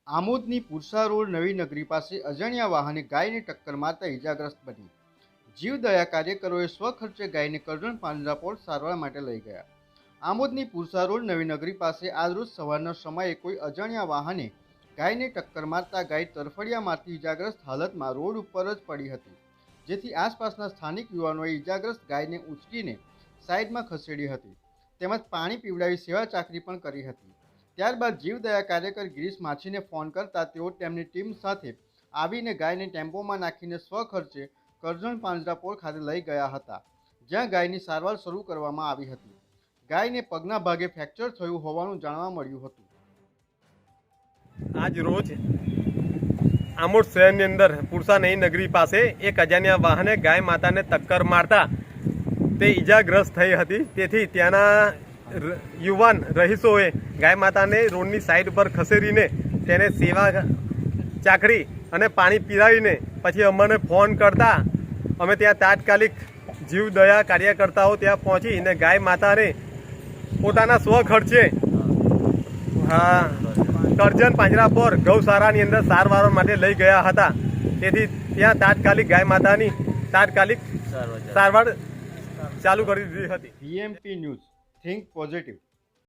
આમોદની Pursa road નવી નગરી પાસે અજાણ્યા વાહને ગાયને ટક્કર મારતા ઇજાગ્રસ્ત બની. જીવદયા કાર્યકરોએ સ્વખર્ચે ગાયને કરજણ પાંજરાપોળ સારવાર માટે લઈ ગયા. આમોદની પુરસા રોડ નવી નગરી પાસે આજરોજ સવારના સમયે કોઈ અજાણ્યા વાહને ગાયને ટક્કર મારતા ગાય તરફડિયા મારતી ઇજાગ્રસ્ત હાલતમાં રોડ ઉપર જ પડી હતી, જેથી આસપાસના સ્થાનિક યુવાનોએ ઇજાગ્રસ્ત ગાયને ઉંચકીને સાઈડમાં ખસેડી હતી, તેમજ પાણી પીવડાવી સેવા ચાકરી પણ કરી હતી. ત્યારબાદ જીવદયા કાર્યકર ગિરીશ માછીને ફોન કરતા તેઓ તેમની ટીમ સાથે આવીને ગાયને ટેમ્પોમાં નાખીને સ્વખર્ચે કરજણ પાંજરાપોળ ખાતે લઈ ગયા હતા, જ્યાં ગાયની સારવાર શરૂ કરવામાં આવી હતી. ગાયને પગના ભાગે ફ્રેક્ચર થયું હોવાનું જાણવા મળ્યું હતું. આજ રોજ આમોદ શહેરની અંદર પુરસા નઈ નગરી પાસે એક અજાણ્યા વાહને ગાય માતાને ટક્કર મારતા તે ઈજાગ્રસ્ત થઈ હતી. તેથી ત્યાંના યુવાન રહીશોએ ગાય માતાને રોડની સાઈડ પર ખસેડીને તેને સેવા ચાકરી અને પાણી પીરાવીને પછી અમને ફોન કરતા અમે ત્યાં તાત્કાલિક જીવદયા કાર્યકર્તાઓ ત્યાં પહોંચીને ગાય માતાને પોતાના સ્વખર્ચે કરજણ પાંજરાપોળ ગૌશાળાની અંદર સારવાર માટે લઈ ગયા હતા. તેથી ત્યાં તાત્કાલિક ગાય માતાની તાત્કાલિક સારવાર ચાલુ કરી દીધી હતી. VMP news, think positive.